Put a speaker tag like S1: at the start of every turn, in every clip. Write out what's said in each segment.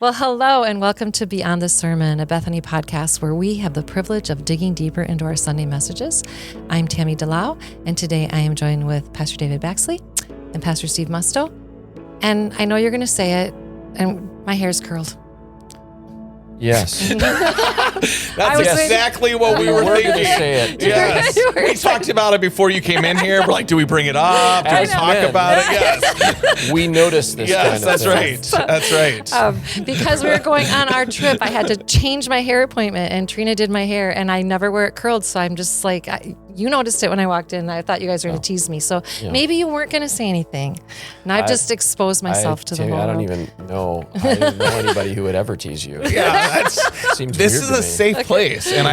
S1: Well, hello and welcome to Beyond the Sermon, a Bethany podcast where we have the privilege of digging deeper into our Sunday messages. I'm Tammy Delau, and today I am joined with Pastor David Baxley and Pastor Steve Musto. And I know you're going to say it, and my hair's curled.
S2: Yes.
S3: That's exactly what we were thinking.
S2: To say it.
S3: Yes. We talked about it before you came in here. We're like, do we bring it up? Do we talk about it? Yes.
S2: We noticed this kind of
S3: that's
S2: thing.
S3: right. That's right.
S1: Because we were going on our trip, I had to change my hair appointment, and Trina did my hair, and I never wear it curled, so I'm just like, you noticed it when I walked in. I thought you guys were going to tease me, so maybe you weren't going to say anything. And I've just exposed myself to the whole
S2: I don't
S1: world.
S2: even know. I didn't know anybody who would ever tease you.
S3: Yeah,
S2: Seems
S3: this
S2: weird
S3: is
S2: to
S3: a
S2: me.
S3: safe place, and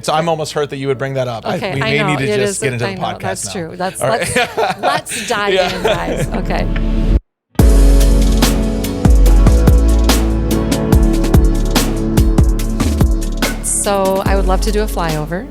S3: I'm almost hurt that you would bring that up.
S1: Okay,
S3: we
S1: I
S3: may
S1: know.
S3: need to
S1: It
S3: just
S1: is-
S3: get into the
S1: I know.
S3: podcast
S1: That's
S3: now.
S1: true. Let's
S3: right.
S1: let's dive in, guys. Okay. So I would love to do a flyover.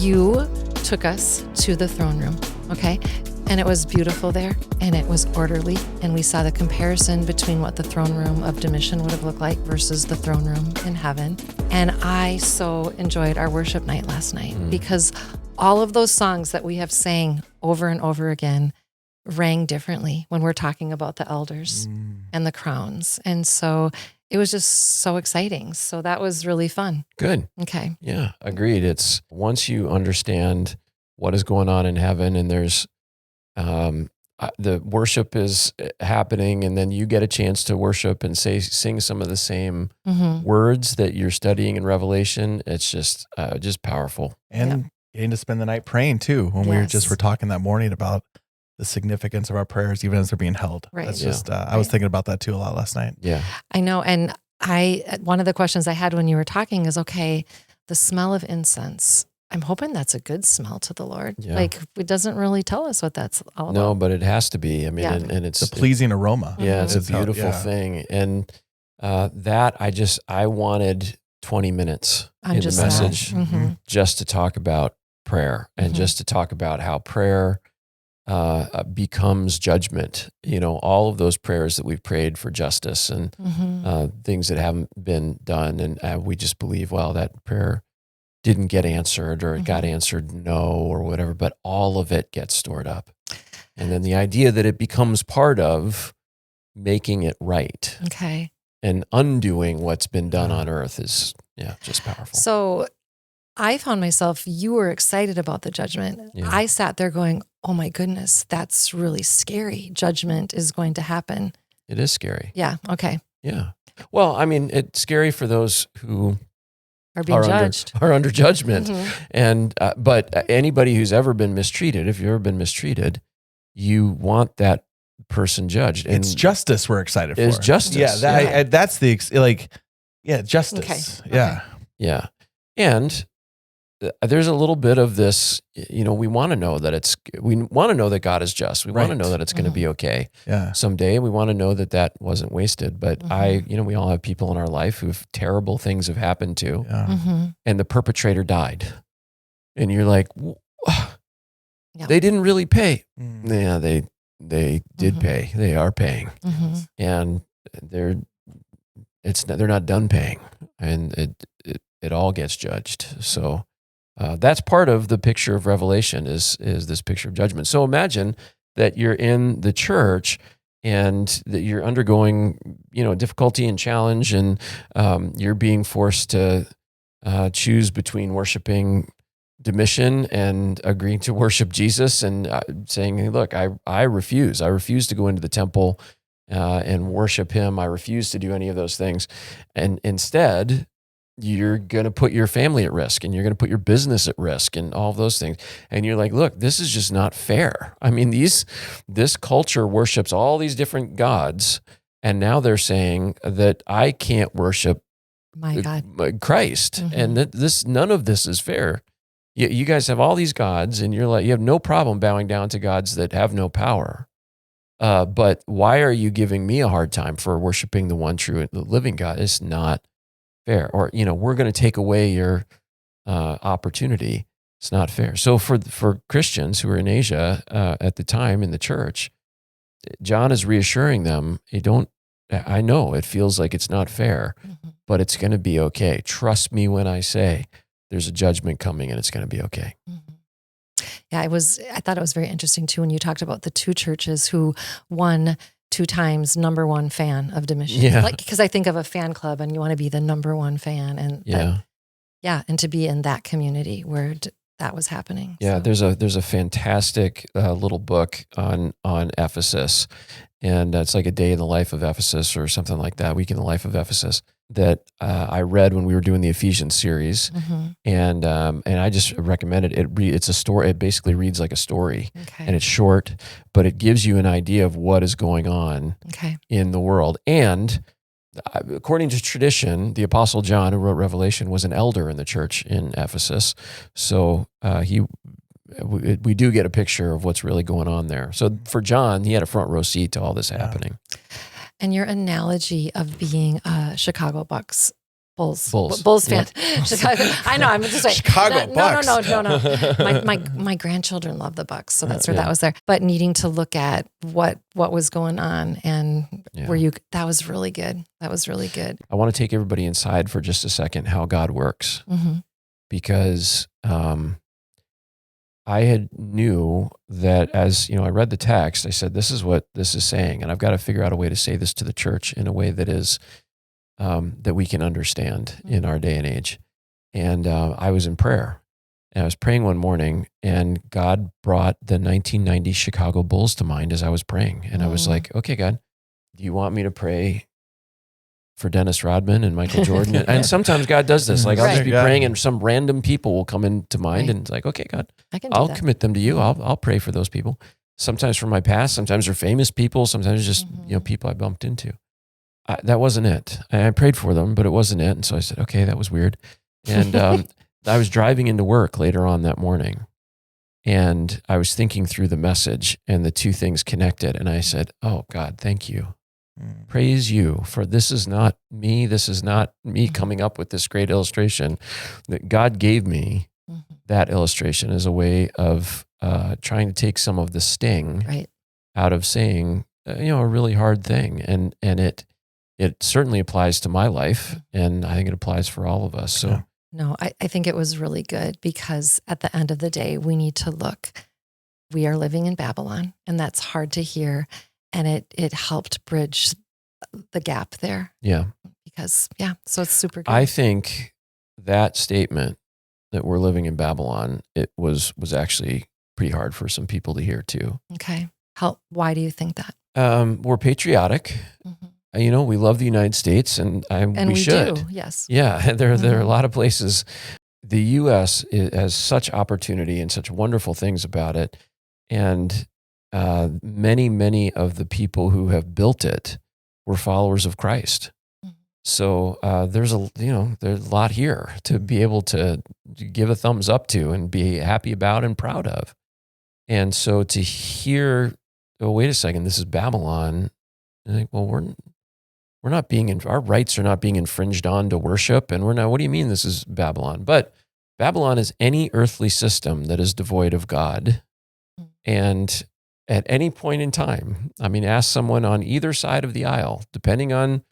S1: You took us to the throne room, okay? And it was beautiful there, and it was orderly, and we saw the comparison between what the throne room of Domitian would have looked like versus the throne room in heaven. And I so enjoyed our worship night last night because all of those songs that we have sang over and over again rang differently when we're talking about the elders and the crowns. And so it was just so exciting. So that was really fun.
S2: Good.
S1: Okay.
S2: Yeah, agreed. It's once you understand what is going on in heaven and there's the worship is happening and then you get a chance to worship and sing some of the same words that you're studying in Revelation. It's just powerful.
S3: And getting to spend the night praying too. When we were talking that morning about the significance of our prayers, even as they're being held.
S1: Right.
S3: That's just, I was thinking about that too a lot last night.
S2: Yeah.
S1: I know. And one of the questions I had when you were talking is, okay, the smell of incense. I'm hoping that's a good smell to the Lord.
S2: Yeah.
S1: Like, it doesn't really tell us what that's all about.
S2: No, but it has to be. I mean, and it's
S3: a pleasing aroma.
S2: Yeah, it's
S3: It's
S2: a beautiful thing. And that I wanted 20 minutes in the message just to talk about prayer and just to talk about how prayer becomes judgment. You know, all of those prayers that we've prayed for justice and things that haven't been done. And we just believe, well, that prayer didn't get answered or it got answered no or whatever, but all of it gets stored up. And then the idea that it becomes part of making it right.
S1: Okay.
S2: And undoing what's been done on earth is, just powerful.
S1: So I found myself, you were excited about the judgment.
S2: Yeah.
S1: I sat there going, oh my goodness, that's really scary. Judgment is going to happen.
S2: It is scary.
S1: Yeah. Okay.
S2: Yeah. Well, I mean, it's scary for those who
S1: Are being judged.
S2: are under judgment. And, but anybody who's ever been mistreated, if you've ever been mistreated, you want that person judged. And
S3: it's justice we're excited for.
S2: It's justice.
S3: Yeah, that's the, justice.
S1: Okay.
S3: Yeah.
S2: Yeah. And there's a little bit of this, we want to know that God is just. We want to know that it's going to be okay.
S3: Yeah.
S2: Someday we want to know that wasn't wasted. But we all have people in our life who've terrible things have happened to, and the perpetrator died. And you're like, they didn't really pay. Yeah, they did pay. They are paying. And they're not done paying. And it all gets judged. So that's part of the picture of Revelation is this picture of judgment. So imagine that you're in the church and that you're undergoing, difficulty and challenge, and you're being forced to choose between worshiping Domitian and agreeing to worship Jesus and saying, hey, look, I refuse. I refuse to go into the temple and worship him. I refuse to do any of those things. And instead, you're going to put your family at risk and you're going to put your business at risk and all of those things. And you're like, look, this is just not fair. I mean, this culture worships all these different gods. And now they're saying that I can't worship
S1: My God.
S2: Christ. And that none of this is fair. You guys have all these gods and you're like, you have no problem bowing down to gods that have no power. But why are you giving me a hard time for worshiping the one true and living God? It's not fair. Or, we're going to take away your opportunity. It's not fair. So for Christians who were in Asia at the time in the church, John is reassuring them, hey, don't I know it feels like it's not fair, but it's going to be okay. Trust me when I say there's a judgment coming and it's going to be okay.
S1: Yeah, I thought it was very interesting too when you talked about the two churches who won 2 times number one fan of Domitian.
S2: Yeah.
S1: Like, because I think of a fan club and you want to be the number one fan, and and to be in that community where that was happening.
S2: Yeah,
S1: so.
S2: there's a fantastic little book on Ephesus, and it's like a day in the life of Ephesus or something like that, week in the life of Ephesus, that I read when we were doing the Ephesians series, and I just recommend it. It's a story. It basically reads like a story, and it's short, but it gives you an idea of what is going on in the world. And according to tradition, the Apostle John, who wrote Revelation, was an elder in the church in Ephesus. So we do get a picture of what's really going on there. So for John, he had a front row seat to all this happening.
S1: And your analogy of being a Chicago Bulls fan.
S2: Yep.
S1: Chicago. I know. I'm just like
S3: Chicago Bucks.
S1: No. My grandchildren love the Bucks, so that's where that was there. But needing to look at what was going on, and that was really good. That was really good.
S2: I want to take everybody inside for just a second how God works, because I had knew that as I read the text, I said, this is what this is saying, and I've got to figure out a way to say this to the church in a way that is that we can understand in our day and age. And I was in prayer, and I was praying one morning, and God brought the 1990 Chicago Bulls to mind as I was praying. And I was like, okay, God, do you want me to pray for Dennis Rodman and Michael Jordan? And sometimes God does this. Like I'll just be praying, and some random people will come into mind, and it's like, okay, God, I'll commit them to you. I'll pray for those people. Sometimes from my past, sometimes they're famous people, sometimes just people I bumped into. That wasn't it. I prayed for them, but it wasn't it. And so I said, okay, that was weird. And I was driving into work later on that morning, and I was thinking through the message, and the two things connected. And I said, oh God, thank you. Praise you for this is not me. This is not me coming up with this great illustration. That God gave me that illustration as a way of trying to take some of the sting out of saying, a really hard thing. And it certainly applies to my life, and I think it applies for all of us. So,
S1: no, I think it was really good, because at the end of the day, we need to look. We are living in Babylon, and that's hard to hear, and it helped bridge the gap there.
S2: Yeah,
S1: because so it's super good.
S2: I think that statement that we're living in Babylon, it was actually pretty hard for some people to hear too.
S1: Okay, why do you think that?
S2: We're patriotic. We love the United States, and we should.
S1: Do, yes.
S2: Yeah, there are a lot of places. The U.S. has such opportunity and such wonderful things about it, and many of the people who have built it were followers of Christ. So there's a lot here to be able to give a thumbs up to and be happy about and proud of. And so to hear, oh, wait a second, this is Babylon. And like, well, we're not our rights are not being infringed on to worship. And we're not, what do you mean this is Babylon? But Babylon is any earthly system that is devoid of God. And at any point in time, ask someone on either side of the aisle, depending on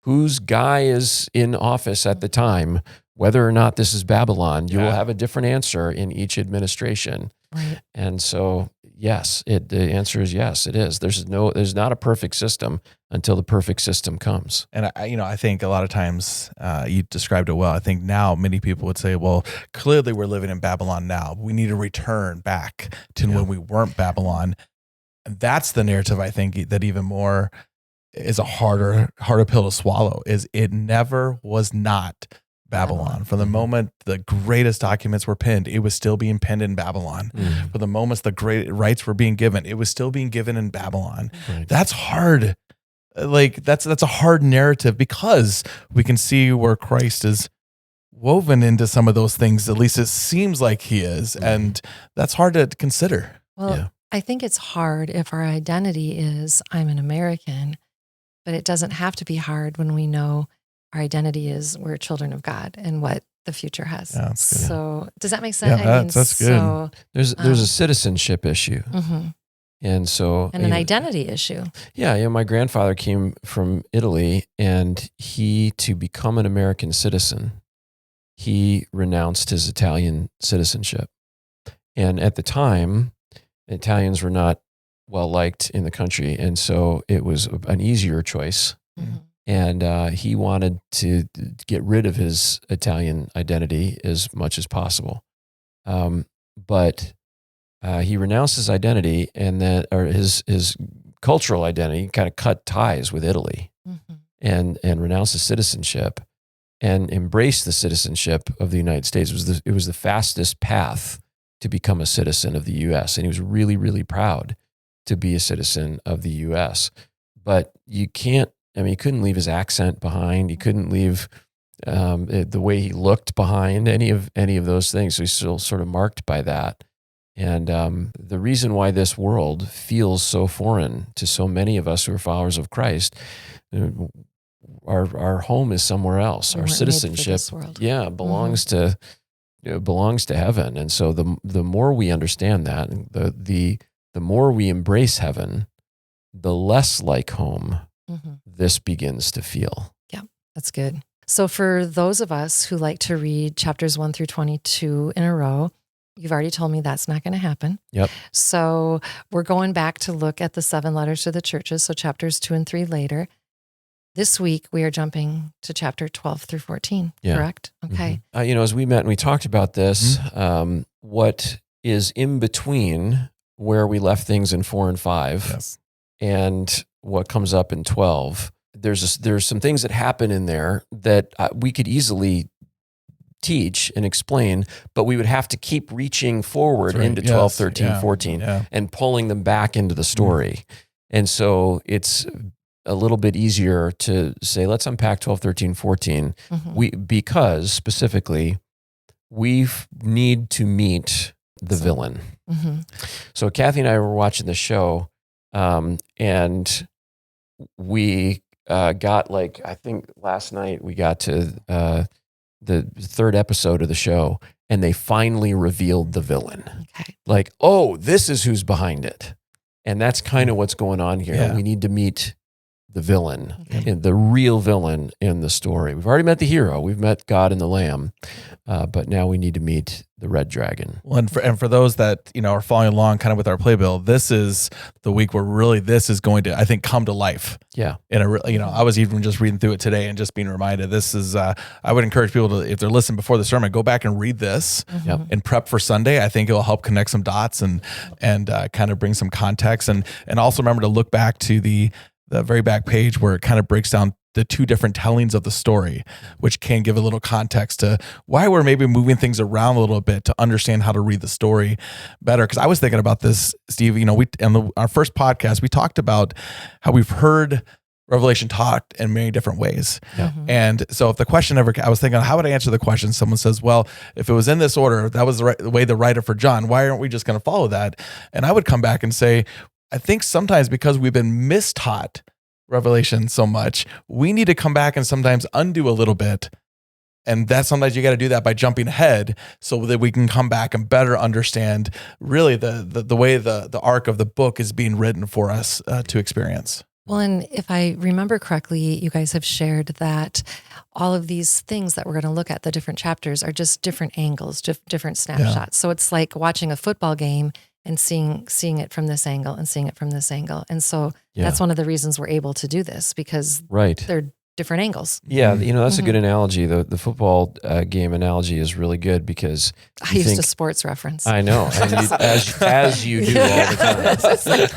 S2: whose guy is in office at the time, whether or not this is Babylon, you will have a different answer in each administration.
S1: Right.
S2: And so, yes, the answer is yes, it is. There's not a perfect system until the perfect system comes.
S3: And I think a lot of times you described it well. I think now many people would say, well, clearly we're living in Babylon now. We need to return back to when we weren't Babylon. And that's the narrative, I think, that even more is a harder pill to swallow, is it never was not Babylon. From the moment the greatest documents were penned, it was still being penned in Babylon. For the moments the great rights were being given, it was still being given in Babylon. Right. That's hard. Like that's a hard narrative, because we can see where Christ is woven into some of those things. At least it seems like he is. And that's hard to consider.
S1: Well, I think it's hard if our identity is I'm an American, but it doesn't have to be hard when we know our identity is we're children of God and what the future has. Yeah, that's good. So does that make sense?
S3: Yeah, that's good.
S1: So,
S2: there's a citizenship issue. And so,
S1: And an identity issue.
S2: Yeah, my grandfather came from Italy, and to become an American citizen, he renounced his Italian citizenship. And at the time, Italians were not well liked in the country, and so it was an easier choice.
S1: Mm-hmm.
S2: And he wanted to get rid of his Italian identity as much as possible. But he renounced his identity or his cultural identity, kind of cut ties with Italy,
S1: Mm-hmm.
S2: and renounced his citizenship and embraced the citizenship of the United States. It was the fastest path to become a citizen of the U.S. And he was really, really proud to be a citizen of the U.S. But you couldn't leave his accent behind. You couldn't leave the way he looked behind, any of those things. So he's still sort of marked by that. And the reason why this world feels so foreign to so many of us who are followers of Christ, our home is somewhere else. Our citizenship, belongs to heaven. And so the more we understand that, the more we embrace heaven, the less like home this begins to feel.
S1: Yeah, that's good. So for those of us who like to read chapters 1 through 22 in a row, you've already told me that's not going to happen.
S2: Yep. So
S1: we're going back to look at the 7 letters to the churches, so chapters 2 and 3 later. This week, we are jumping to chapter 12 through 14, correct? Okay.
S2: Mm-hmm. As we met and we talked about this, what is in between where we left things in 4 and 5 and what comes up in 12, there's some things that happen in there that we could easily teach and explain, but we would have to keep reaching forward into 12, 13, 14 and pulling them back into the story. And so it's a little bit easier to say, let's unpack 12, 13, 14, because specifically we need to meet the villain. So Kathy and I were watching the show, and we got I think last night we got to the 3rd episode of the show, and they finally revealed the villain. Okay. This is who's behind it. And that's kind of what's going on here. Yeah. We need to meet the villain, the real villain in the story. We've already met the hero. We've met God and the Lamb, but now we need to meet the red dragon.
S3: Well, and for those that are following along, kind of with our playbill, this is the week where really this is going to, I think, come to life.
S2: Yeah.
S3: In I was even just reading through it today and just being reminded. This is. I would encourage people to, if they're listening before the sermon, go back and read this and prep for Sunday. I think it will help connect some dots and kind of bring some context, and also remember to look back to the very back page where it kind of breaks down the 2 different tellings of the story, which can give a little context to why we're maybe moving things around a little bit to understand how to read the story better. Because I was thinking about this, Steve, our first podcast, we talked about how we've heard Revelation taught in many different ways. Yeah. And so if the question I was thinking, how would I answer the question? Someone says, well, if it was in this order, that was the way the writer for John, why aren't we just going to follow that? And I would come back and say, I think sometimes because we've been mistaught Revelation so much, we need to come back and sometimes undo a little bit. And that sometimes you got to do that by jumping ahead so that we can come back and better understand really the way the arc of the book is being written for us to experience.
S1: Well, and if I remember correctly, you guys have shared that all of these things that we're going to look at, the different chapters, are just different angles, different snapshots. Yeah. So it's like watching a football game and seeing it from this angle and seeing it from this angle. And so that's one of the reasons we're able to do this, because they're different angles.
S2: Yeah, that's a good analogy. The football game analogy is really good because
S1: I used a sports reference.
S2: I know, and as you do all the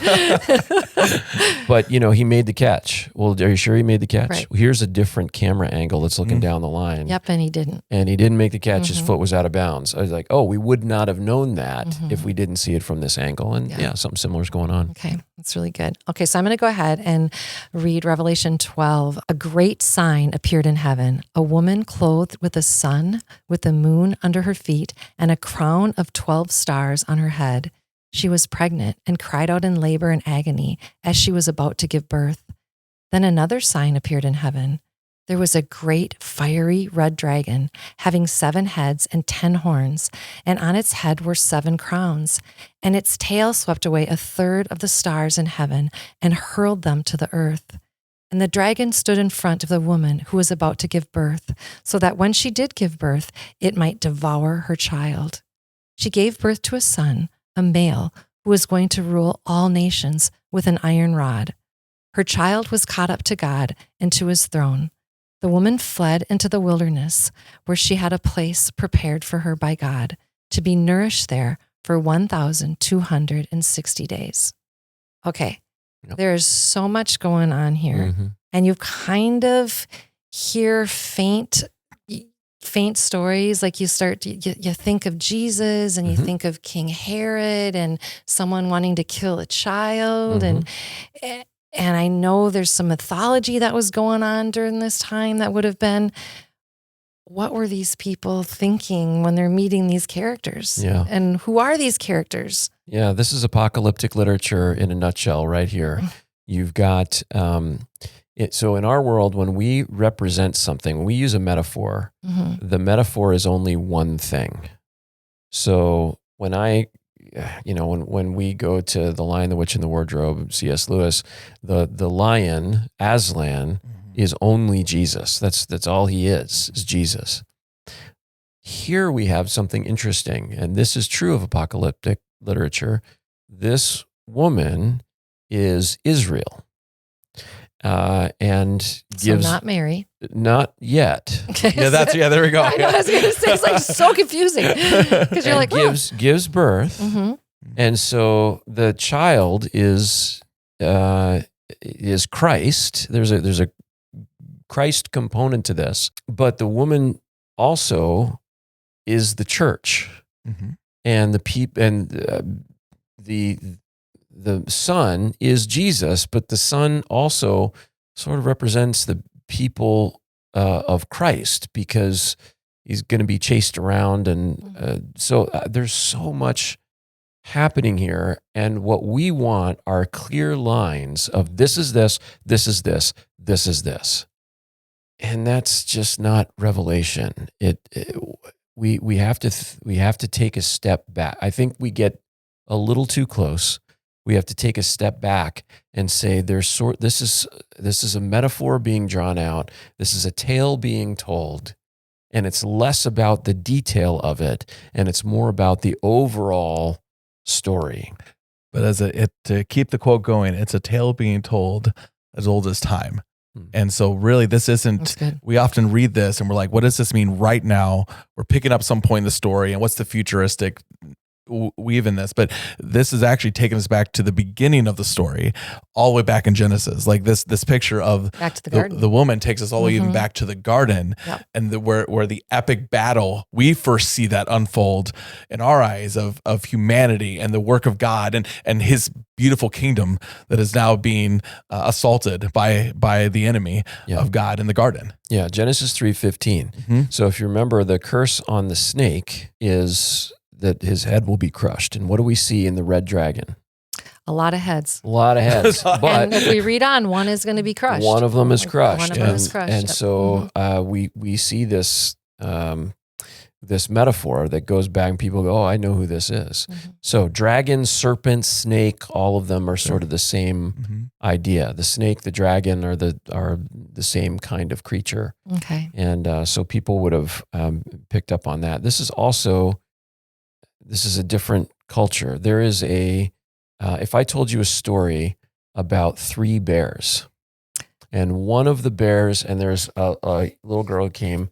S2: time. But he made the catch. Well, are you sure he made the catch?
S1: Right.
S2: Here's a different camera angle that's looking down the line.
S1: Yep, and he didn't.
S2: And he didn't make the catch. His foot was out of bounds. I was like, we would not have known that if we didn't see it from this angle. And something similar is going on.
S1: Okay, that's really good. Okay, so I'm going to go ahead and read Revelation 12. A great sign appeared in heaven, a woman clothed with the sun, with the moon under her feet, and a crown of 12 stars on her head. She was pregnant and cried out in labor and agony as she was about to give birth. Then another sign appeared in heaven. there was a great fiery red dragon having 7 heads and 10 horns, and on its head were 7 crowns, and its tail swept away 1/3 of the stars in heaven and hurled them to the earth. And the dragon stood in front of the woman who was about to give birth, so that when she did give birth, it might devour her child. She gave birth to a son, a male, who was going to rule all nations with an iron rod. Her child was caught up to God and to his throne. The woman fled into the wilderness, where she had a place prepared for her by God, to be nourished there for 1,260 days. Okay,
S2: Yep.
S1: There's so much going on here.
S2: Mm-hmm.
S1: And you kind of hear faint stories. Like you think of Jesus, and you
S2: Mm-hmm.
S1: think of King Herod and someone wanting to kill a child.
S2: Mm-hmm.
S1: And I know there's some mythology that was going on during this time that would have been, what were these people thinking when they're meeting these characters?
S2: Yeah.
S1: And who are these characters?
S2: Yeah, this is apocalyptic literature in a nutshell right here. You've got, so in our world, when we represent something, when we use a metaphor,
S1: Mm-hmm.
S2: the metaphor is only one thing. So when when we go to The Lion, the Witch, and the Wardrobe, C.S. Lewis, the lion, Aslan, is only Jesus. That's all he is Jesus. Here we have something interesting, and this is true of apocalyptic literature. This woman is Israel, and gives
S1: So not Mary.
S2: not yet.
S1: Okay.
S3: Yeah, there we go.
S1: I know, I was going to say, it's like so confusing because you're like,
S2: gives birth,
S1: Mm-hmm.
S2: and so the child is Christ. There's a Christ component to this, but the woman also is the church,
S3: Mm-hmm.
S2: and the son is Jesus, but the son also sort of represents the people of Christ, because he's going to be chased around, and so there's so much happening here, and what we want are clear lines of this is this, this is this, this is this. And that's just not revelation. We have to take a step back. I think we get a little too close. We have to take a step back and say this is a metaphor being drawn out. This is a tale being told, and it's less about the detail of it, and it's more about the overall story.
S3: But to keep the quote going, it's a tale being told as old as time. And so really this isn't, we often read this and we're like, what does this mean right now? We're picking up some point in the story, and what's the futuristic weave in this? But this is actually taking us back to the beginning of the story, all the way back in Genesis. Like this picture of
S1: back to the garden.
S3: The woman takes us all the way even
S1: Mm-hmm.
S3: back to the garden,
S1: Yep.
S3: and where the epic battle, we first see that unfold in our eyes of humanity and the work of God and his beautiful kingdom that is now being assaulted by the enemy of God in the garden.
S2: Yeah, Genesis 3:15.
S3: Mm-hmm.
S2: So if you remember, the curse on the snake is that his head will be crushed. And what do we see in the red dragon?
S1: A lot of heads.
S2: A lot of heads.
S1: And
S2: But
S1: if we read on, one is going to be crushed.
S2: one of them is crushed.
S1: One of them is crushed.
S2: And
S1: Yep.
S2: so we see this this metaphor that goes back, and people go, oh, I know who this is.
S1: Mhm.
S2: So dragon, serpent, snake, all of them are sort of the same idea. The snake, the dragon are the same kind of creature.
S1: Okay.
S2: And so people would have picked up on that. This is a different culture. There is if I told you a story about 3 bears, and one of the bears, and there's a little girl who came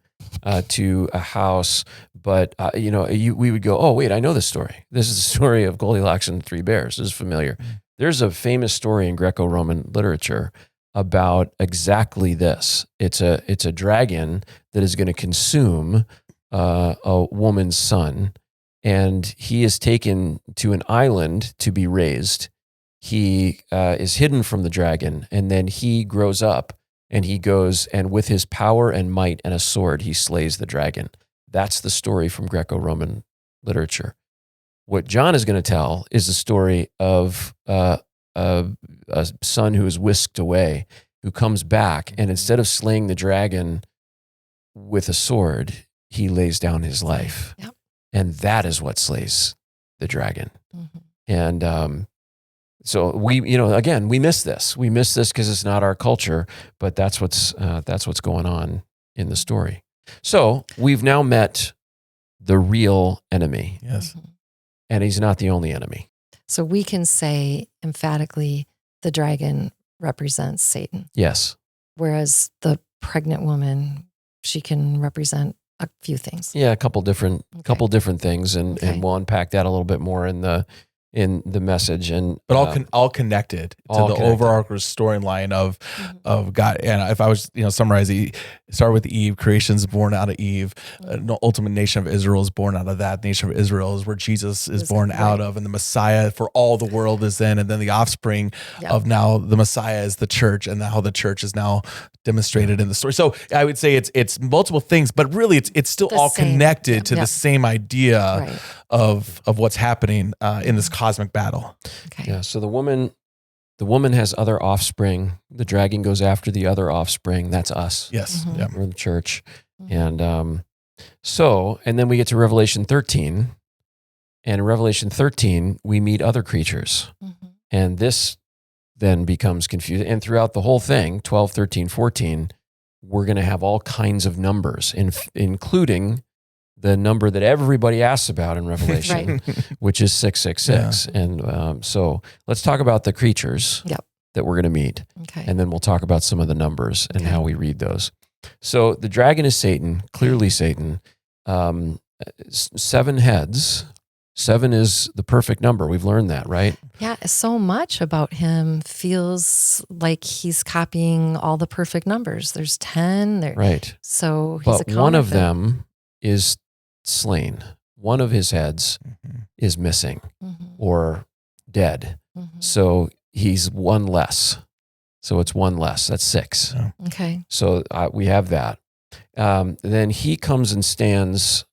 S2: to a house, but we would go, oh wait, I know this story. This is the story of Goldilocks and the 3 bears. This is familiar. There's a famous story in Greco-Roman literature about exactly this. It's a dragon that is going to consume a woman's son, and he is taken to an island to be raised. He is hidden from the dragon, and then he grows up, and he goes, and with his power and might and a sword, he slays the dragon. That's the story from Greco-Roman literature. What John is going to tell is the story of a son who is whisked away, who comes back, and instead of slaying the dragon with a sword, he lays down his life.
S1: Yep.
S2: And that is what slays the dragon.
S1: Mm-hmm.
S2: And so we, again, we miss this. We miss this because it's not our culture, but that's what's going on in the story. So we've now met the real enemy.
S3: Yes.
S1: Mm-hmm.
S2: And he's not the only enemy.
S1: So we can say emphatically the dragon represents Satan.
S2: Yes.
S1: Whereas the pregnant woman, she can represent a few things.
S2: Yeah, a couple different things, and we'll unpack that a little bit more in the message,
S3: but all connected to the overarching storyline of God. And if I was summarize it, start with Eve. Creation is born out of Eve. The ultimate nation of Israel is born out of that. The nation of Israel is where Jesus is born out of, and the Messiah for all the world is in, and then the offspring of now the Messiah is the church, and how the church is now demonstrated in the story. So I would say it's multiple things, but really it's still all connected to the same idea of what's happening in this cosmic battle.
S1: Okay.
S2: Yeah. So the woman has other offspring. The dragon goes after the other offspring. That's us.
S3: Yes.
S1: Mm-hmm.
S3: Yeah.
S2: We're the church.
S1: Mm-hmm.
S2: And then we get to Revelation 13. And in Revelation 13, we meet other creatures.
S1: Mm-hmm.
S2: And this then becomes confusing. And throughout the whole thing, 12, 13, 14, we're going to have all kinds of numbers, including the number that everybody asks about in Revelation, which is 666. Yeah. And so let's talk about the creatures that we're going to meet.
S1: Okay.
S2: And then we'll talk about some of the numbers and how we read those. So the dragon is Satan, clearly Satan. 7 heads. 7 is the perfect number. We've learned that, right?
S1: Yeah, so much about him feels like he's copying all the perfect numbers. There's 10.
S2: Right.
S1: So he's
S2: but one of them is slain. One of his heads is missing or dead. Mm-hmm. So he's one less. So it's one less. That's 6.
S3: Yeah.
S1: Okay.
S2: So we have that. Then he comes and stands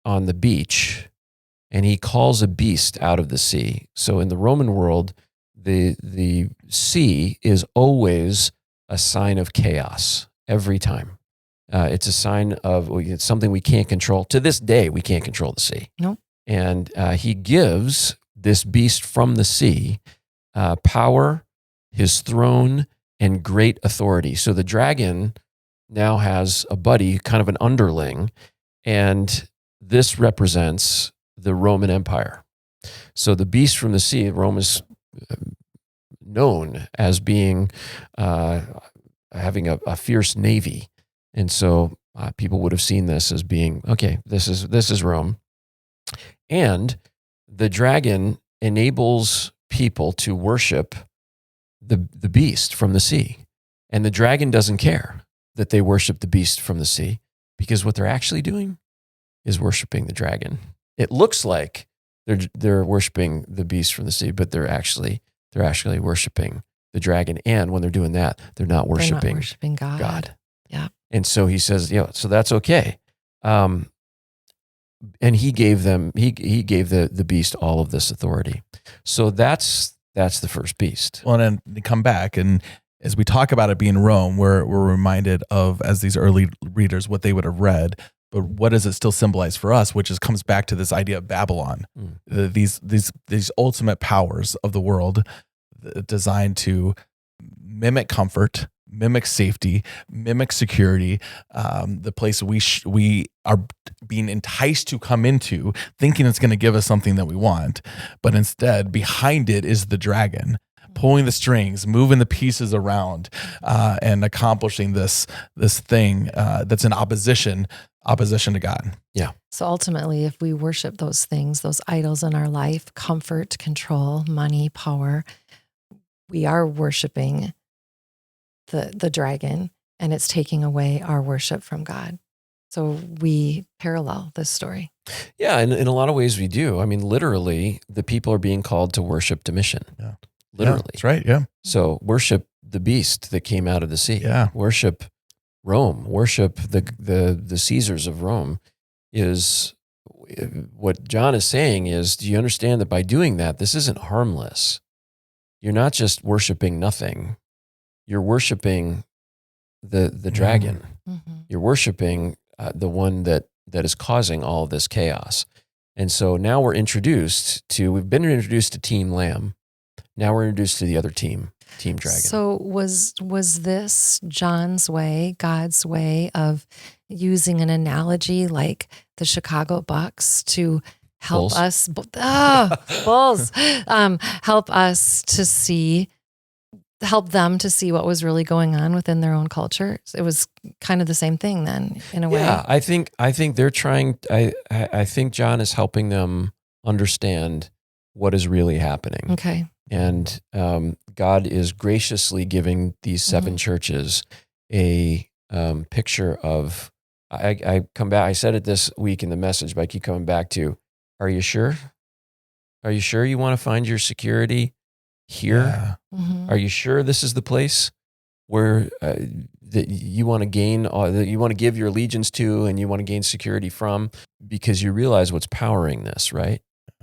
S2: on the beach, and he calls a beast out of the sea. So in the Roman world, the sea is always a sign of chaos every time. It's a sign of it's something we can't control. To this day, we can't control the sea.
S1: No.
S2: And he gives this beast from the sea power, his throne, and great authority. So the dragon now has a buddy, kind of an underling, and this represents the Roman Empire. So the beast from the sea, Rome is known as being having a fierce navy. And so people would have seen this as being, okay, this is Rome. And the dragon enables people to worship the beast from the sea. And the dragon doesn't care that they worship the beast from the sea, because what they're actually doing is worshiping the dragon. It looks like they're worshiping the beast from the sea, but they're actually worshiping the dragon. And when they're doing that, they're not worshiping God.
S1: Yeah.
S2: And so he says, so that's okay. And he gave the beast all of this authority. So that's the first beast.
S3: Well, and then they come back, and as we talk about it being Rome, we're reminded of, as these early readers, what they would have read. But what does it still symbolize for us? Which comes back to this idea of Babylon, these ultimate powers of the world, designed to mimic comfort, mimic safety, mimic security, the place we are being enticed to come into, thinking it's going to give us something that we want, but instead behind it is the dragon, pulling the strings, moving the pieces around, and accomplishing this thing that's in opposition to God.
S2: Yeah.
S1: So ultimately, if we worship those things, those idols in our life, comfort, control, money, power, we are worshiping the dragon, and it's taking away our worship from God. So we parallel this story.
S2: Yeah, and in a lot of ways we do. I mean, literally, the people are being called to worship Domitian.
S3: Yeah.
S2: Literally.
S3: Yeah, that's right, yeah.
S2: So worship the beast that came out of the sea.
S3: Yeah.
S2: Worship Rome. Worship the Caesars of Rome. Is what John is saying is, do you understand that by doing that, this isn't harmless? You're not just worshiping nothing. you're worshiping the dragon.
S1: Mm-hmm.
S2: You're worshiping the one that is causing all of this chaos. And so now we've been introduced to Team Lamb. Now we're introduced to the other team Dragon.
S1: So was this John's way, God's way of using an analogy like the Chicago Bucks to help
S2: Bulls.
S1: us, Bulls, help us to help them to see what was really going on within their own culture? It was kind of the same thing then, in a way.
S2: Yeah, I think they're trying. I think John is helping them understand what is really happening.
S1: Okay.
S2: And God is graciously giving these 7 churches a picture of. I come back. I said it this week in the message, but I keep coming back to. Are you sure? Are you sure you want to find your security here?
S3: Yeah.
S1: Mm-hmm.
S2: Are you sure this is the place where that you want to gain, that you want to give your allegiance to, and you want to gain security from? Because you realize what's powering this, right?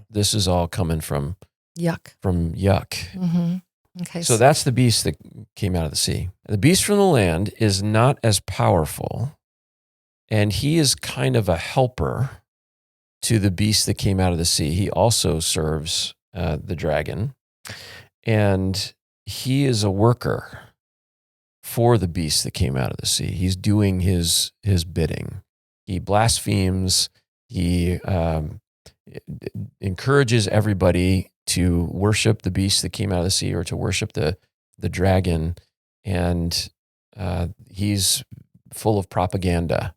S2: This is all coming from
S1: Yuck. Mm-hmm. Okay.
S2: So that's the beast that came out of the sea. The beast from the land is not as powerful, and he is kind of a helper to the beast that came out of the sea. He also serves the dragon, and he is a worker for the beast that came out of the sea. He's doing his bidding. He blasphemes. He encourages everybody to worship the beast that came out of the sea, or to worship the dragon, and he's full of propaganda.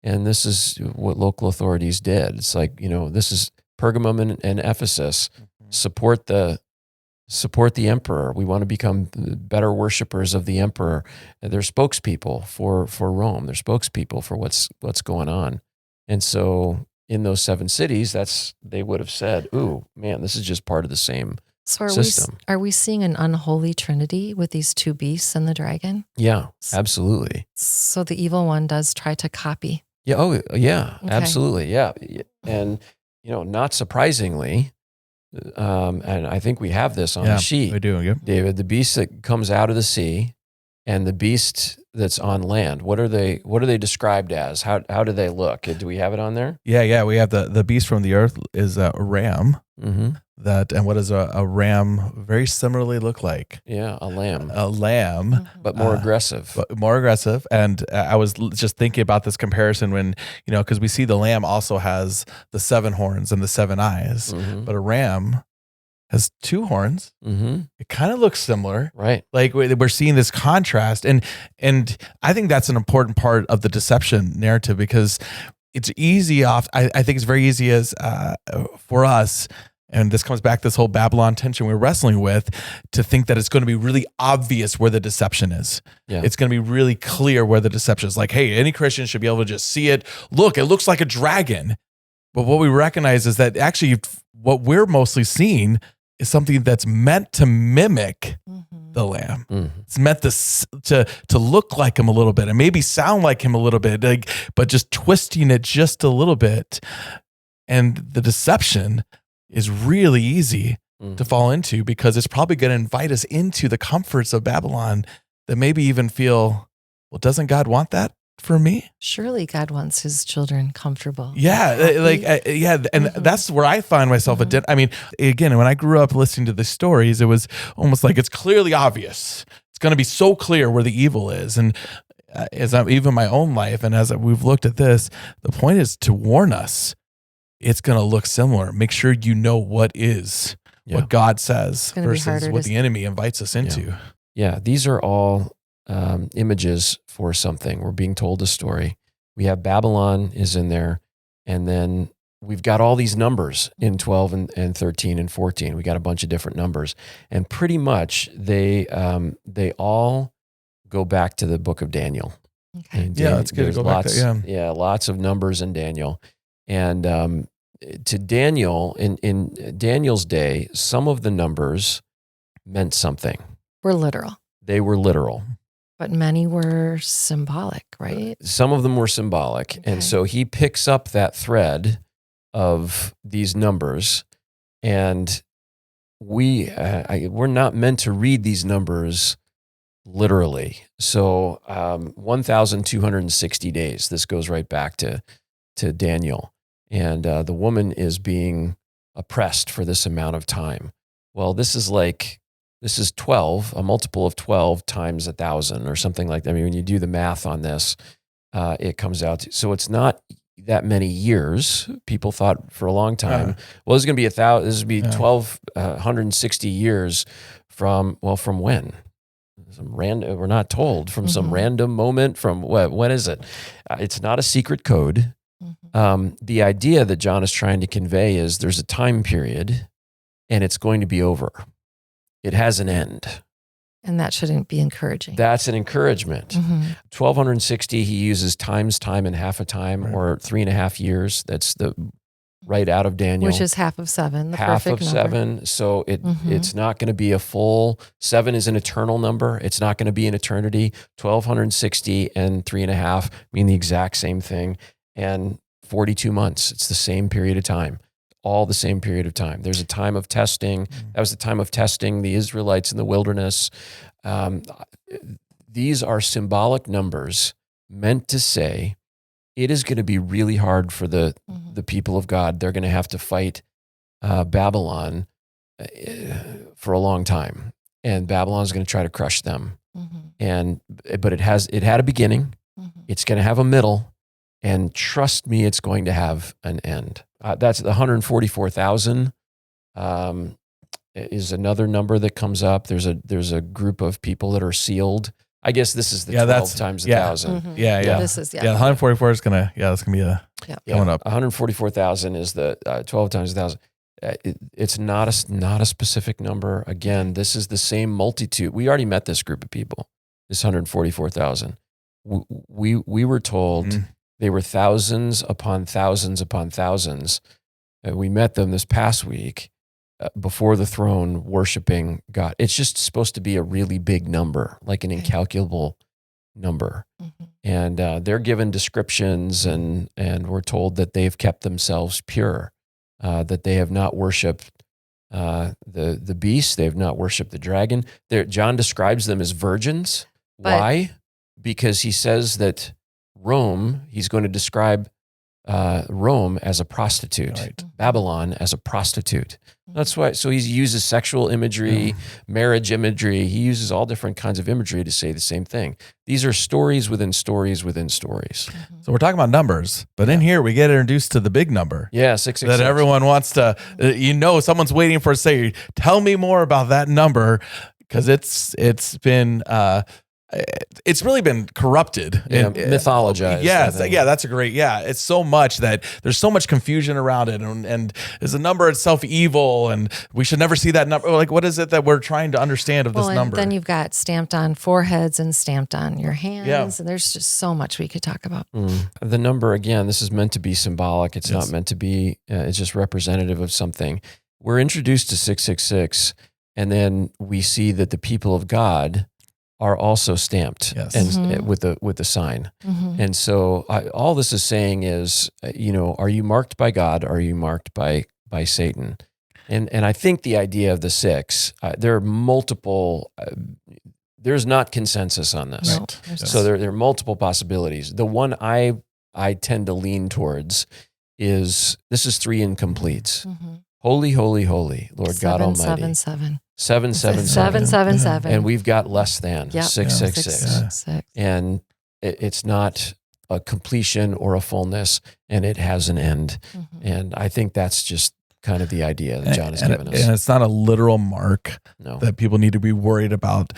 S2: And this is what local authorities did. It's like, this is Pergamum and Ephesus. Support the emperor. We want to become better worshipers of the emperor. They're spokespeople for Rome. They're spokespeople for what's going on. And so in those 7 cities, they would have said, "Ooh, man, this is just part of the same system."
S1: Are we seeing an unholy trinity with these 2 beasts and the dragon?
S2: Yeah, absolutely.
S1: So the evil one does try to copy.
S2: Yeah. Oh, yeah.
S1: Okay.
S2: Absolutely. Yeah. And not surprisingly, and I think we have this on the sheet.
S3: We do. Yep.
S2: David, the beast that comes out of the sea, and the beast that's on land. What are they described as? How do they look? Do we have it on there?
S3: Yeah. We have the beast from the earth is a ram.
S2: Mm-hmm.
S3: And what does a ram very similarly look like?
S2: Yeah, a lamb.
S3: A lamb,
S2: But more aggressive.
S3: And I was just thinking about this comparison when, because we see the lamb also has the 7 horns and the 7 eyes, but a ram has 2 horns.
S2: Mm-hmm.
S3: It kind of looks similar.
S2: Right.
S3: Like we're seeing this contrast. And I think that's an important part of the deception narrative, because it's easy I think it's very easy as for us, and this comes back to this whole Babylon tension we're wrestling with, to think that it's going to be really obvious where the deception is.
S2: Yeah.
S3: It's going to be really clear where the deception is. Like, hey, any Christian should be able to just see it. Look, it looks like a dragon. But what we recognize is that actually what we're mostly seeing is something that's meant to mimic the lamb.
S2: Mm-hmm.
S3: It's meant to look like him a little bit and maybe sound like him a little bit, but just twisting it just a little bit. And the deception is really easy to fall into, because it's probably going to invite us into the comforts of Babylon that maybe even feel, well, doesn't God want that for me?
S1: Surely God wants his children comfortable.
S3: Yeah. And that's where I find myself. I mean, again, when I grew up listening to the stories, it was almost like it's clearly obvious. It's going to be so clear where the evil is. And as even my own life, and as we've looked at this, the point is to warn us. It's going to look similar. Make sure you know what God says versus what the enemy invites us into.
S2: Yeah, these are all images for something. We're being told a story. We have Babylon is in there, and then we've got all these numbers in 12 and 13 and 14. We got a bunch of different numbers, and pretty much they all go back to the book of Daniel.
S1: Okay.
S3: Yeah, it's good to go back there.
S2: Yeah, lots of numbers in Daniel. And to Daniel, in Daniel's day, some of the numbers meant something.
S1: We're literal.
S2: They were literal.
S1: But many were symbolic, right?
S2: Some of them were symbolic.
S1: Okay.
S2: And so he picks up that thread of these numbers, and we're not meant to read these numbers literally. So 1,260 days. This goes right back to Daniel. And the woman is being oppressed for this amount of time. Well, this is 12, a multiple of 12 times 1,000 or something like that. I mean, when you do the math on this, it comes out to, so it's not that many years. People thought for a long time, well, this is going to be 1,000, this would be 1,260 years from when? Some random, we're not told, from some random moment, from when is it? It's not a secret code. The idea that John is trying to convey is there's a time period and it's going to be over. It has an end.
S1: And that shouldn't be encouraging.
S2: That's an encouragement. 1,260, he uses times time and half a time, or 3.5 years. That's the right out of Daniel.
S1: Which is half of 7, the
S2: half
S1: perfect
S2: of
S1: number.
S2: 7. So it's not going to be a full, 7 is an eternal number. It's not going to be an eternity. 1,260 and 3.5 mean the exact same thing. And 42 months, it's the same period of time. All the same period of time. There's a time of testing. That was the time of testing the Israelites in the wilderness. These are symbolic numbers meant to say it is going to be really hard for the people of God. They're going to have to fight Babylon for a long time, and Babylon's going to try to crush them. But it had a beginning. It's going to have a middle, and trust me, it's going to have an end. That's the 144,000 is another number that comes up. There's a group of people that are sealed. I guess this is the 12 times 1,000.
S1: This is,
S3: 144 is gonna, that's gonna be going up.
S2: 144,000 is the 12 times 1,000. It's not a specific number. Again, this is the same multitude. We already met this group of people, this 144,000. We were told they were thousands upon thousands upon thousands. We met them this past week before the throne, worshiping God. It's just supposed to be a really big number, like an incalculable number. And they're given descriptions, and we're told that they've kept themselves pure, that they have not worshiped the beast, they've not worshiped the dragon. John describes them as virgins. Why? Because he says that Rome, he's going to describe Rome as a prostitute, Babylon as a prostitute. That's why, so he uses sexual imagery, marriage imagery. He uses all different kinds of imagery to say the same thing. These are stories within stories within stories.
S3: So we're talking about numbers, but in here we get introduced to the big number.
S2: Yeah, 666.
S3: That everyone wants to, someone's waiting for, say, tell me more about that number, because it's been, it's really been corrupted,
S2: mythologized.
S3: That's a great. It's so much that there's so much confusion around it, and is the number itself evil, and we should never see that number. Like, what is it that we're trying to understand of this number?
S1: Then you've got stamped on foreheads and stamped on your hands, and there's just so much we could talk about.
S2: The number, again, this is meant to be symbolic. It's not meant to be. It's just representative of something. We're introduced to 666, and then we see that the people of God are also stamped and with the sign. And so all this is saying is, are you marked by God? Or are you marked by Satan? And I think the idea of the 6, there are multiple, there's not consensus on this.
S1: No,
S2: so there are multiple possibilities. The one I tend to lean towards is, this is 3 incompletes. Holy, holy, holy, Lord God Almighty. 777. And we've got less than 666. And it's not a completion or a fullness, and it has an end. And I think that's just kind of the idea that John has given us.
S3: And it's not a literal mark that people need to be worried about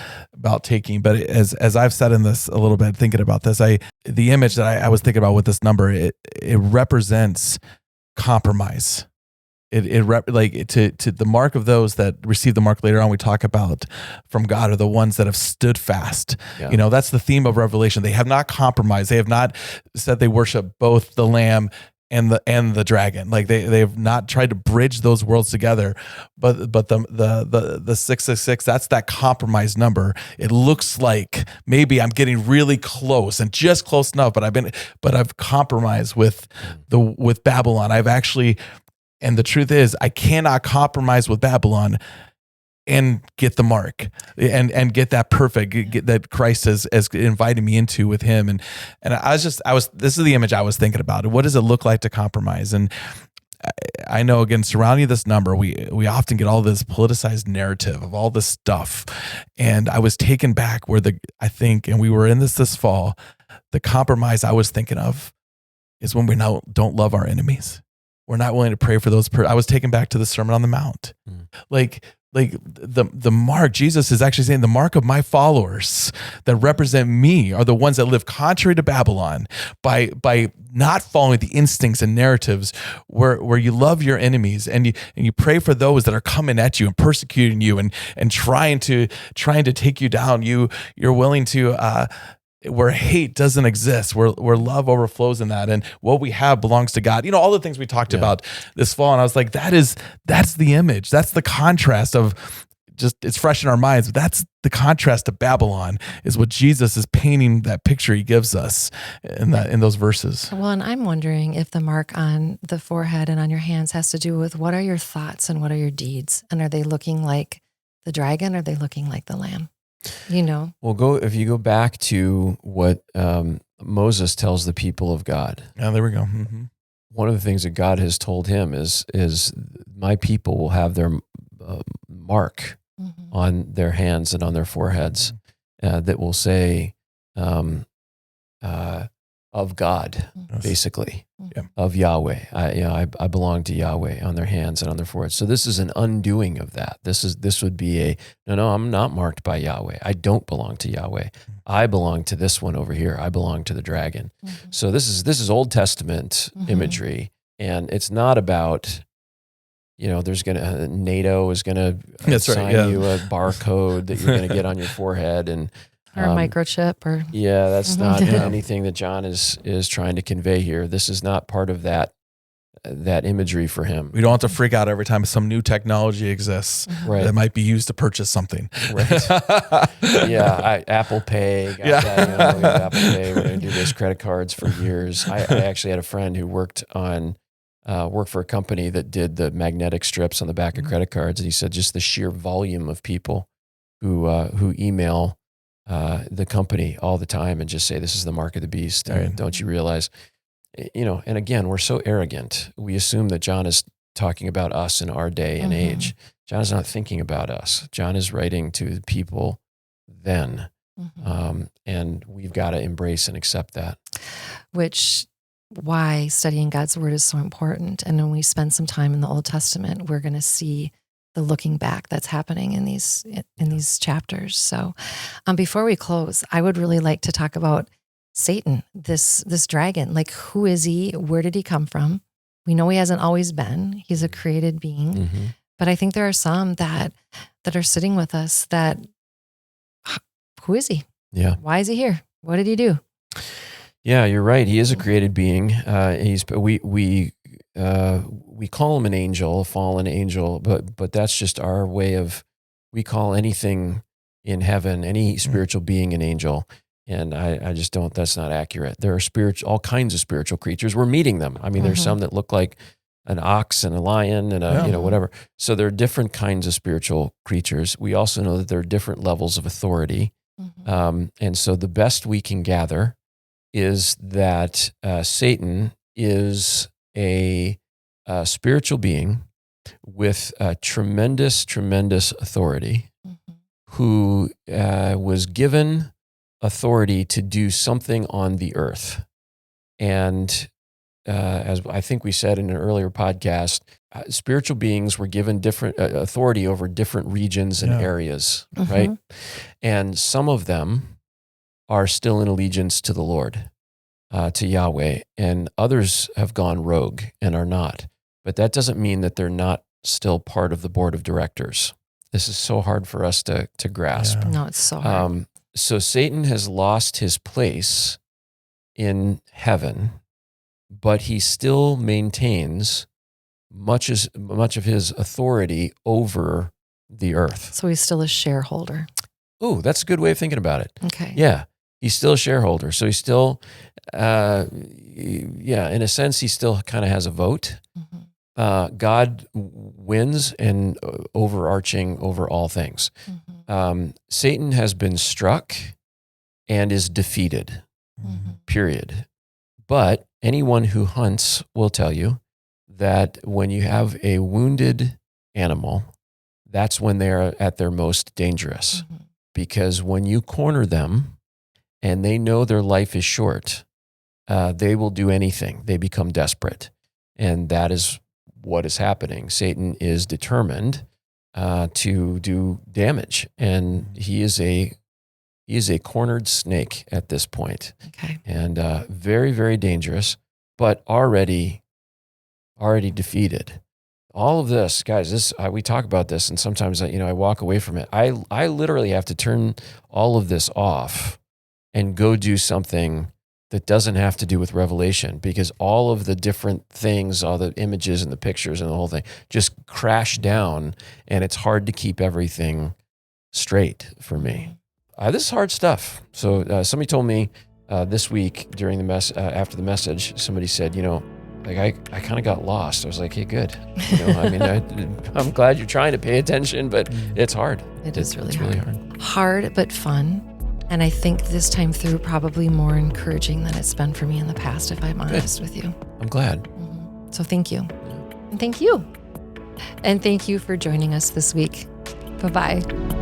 S3: taking. But as I've said in this a little bit, thinking about this, the image that I was thinking about with this number, it represents compromise. To the mark of those that receive the mark later on, we talk about from God, are the ones that have stood fast. That's the theme of Revelation. They have not compromised. They have not said they worship both the Lamb and the dragon. Like they have not tried to bridge those worlds together. But the 666, that's that compromise number. It looks like maybe I'm getting really close and just close enough, but I've compromised with Babylon. And the truth is, I cannot compromise with Babylon and get the mark and get that perfect, get that Christ has invited me into with him. And this is the image I was thinking about. What does it look like to compromise? And I know, again, surrounding this number, we often get all this politicized narrative of all this stuff. And I was taken back where and we were in this fall, the compromise I was thinking of is when we now don't love our enemies. We're not willing to pray for those. I was taken back to the Sermon on the Mount. Like the mark, Jesus is actually saying the mark of my followers that represent me are the ones that live contrary to Babylon by not following the instincts and narratives where you love your enemies and you pray for those that are coming at you and persecuting you and trying to take you down. You're willing to where hate doesn't exist, where love overflows in that, and what we have belongs to God. All the things we talked about this fall, and I was like, that's the image, that's the contrast of just, it's fresh in our minds, but that's the contrast to Babylon, is what Jesus is painting, that picture he gives us in those verses.
S1: Well, and I'm wondering if the mark on the forehead and on your hands has to do with what are your thoughts and what are your deeds, and are they looking like the dragon, or are they looking like the lamb?
S2: Well, if you go back to what Moses tells the people of God.
S3: Yeah, there we go. Mm-hmm.
S2: One of the things that God has told him is my people will have their mark on their hands and on their foreheads that will say of God, basically, of Yahweh. I belong to Yahweh on their hands and on their foreheads. So this is an undoing of that. This would be no, I'm not marked by Yahweh. I don't belong to Yahweh. I belong to this one over here. I belong to the dragon. So this is Old Testament imagery, and it's not about, NATO is gonna assign you a barcode that you're gonna get on your forehead and.
S1: Or a microchip, or
S2: that's not anything that John is trying to convey here. This is not part of that imagery for him.
S3: We don't have to freak out every time some new technology exists that might be used to purchase something.
S2: Right. Apple Pay. We have Apple Pay. We're going to do those credit cards for years. I actually had a friend who worked for a company that did the magnetic strips on the back of credit cards, and he said just the sheer volume of people who email the company all the time and just say, this is the mark of the beast. And don't you realize, and again, we're so arrogant. We assume that John is talking about us in our day and age. John is not thinking about us. John is writing to the people then. And we've got to embrace and accept that.
S1: Why studying God's word is so important. And when we spend some time in the Old Testament, we're going to see the looking back that's happening in these chapters. So before we close, I would really like to talk about Satan, this dragon. Like, who is he? Where did he come from? We know he hasn't always been. He's a created being. But I think there are some that are sitting with us that, who is he?
S2: Yeah.
S1: Why is he here? What did he do?
S2: Yeah, you're right. He is a created being. We call him an angel, a fallen angel, but that's just our way of, we call anything in heaven, any spiritual being, an angel. And I just don't, that's not accurate. There are all kinds of spiritual creatures. We're meeting them. I mean, there's some that look like an ox and a lion and whatever. So there are different kinds of spiritual creatures. We also know that there are different levels of authority. And so the best we can gather is that Satan is a spiritual being with tremendous authority who was given authority to do something on the earth. And as I think we said in an earlier podcast, spiritual beings were given different authority over different regions and areas, right? And some of them are still in allegiance to the Lord, to Yahweh, and others have gone rogue and are not. But that doesn't mean that they're not still part of the board of directors. This is so hard for us to grasp.
S1: Yeah. No, it's so hard.
S2: So Satan has lost his place in heaven, but he still maintains much of his authority over the earth.
S1: So he's still a shareholder.
S2: Oh, that's a good way of thinking about it.
S1: Okay.
S2: Yeah. He's still a shareholder. So he's still, in a sense, he still kind of has a vote. God wins and overarching over all things. Satan has been struck and is defeated, period. But anyone who hunts will tell you that when you have a wounded animal, that's when they're at their most dangerous. Because when you corner them and they know their life is short, they will do anything. They become desperate. And that is what is happening. Satan is determined to do damage. And he is a cornered snake at this point.
S1: Okay.
S2: And very, very dangerous, but already defeated. All of this, guys, we talk about this, and sometimes I walk away from it. I literally have to turn all of this off and go do something that doesn't have to do with Revelation, because all of the different things, all the images and the pictures and the whole thing just crash down, and it's hard to keep everything straight for me. This is hard stuff. So somebody told me this week during the after the message, somebody said, I kind of got lost. I was like, hey, good. I'm glad you're trying to pay attention, but it's hard.
S1: It's really
S2: hard.
S1: Hard, but fun. And I think this time through, probably more encouraging than it's been for me in the past, if I'm honest with you.
S2: I'm glad.
S1: So thank you. And thank you. And thank you for joining us this week. Bye-bye.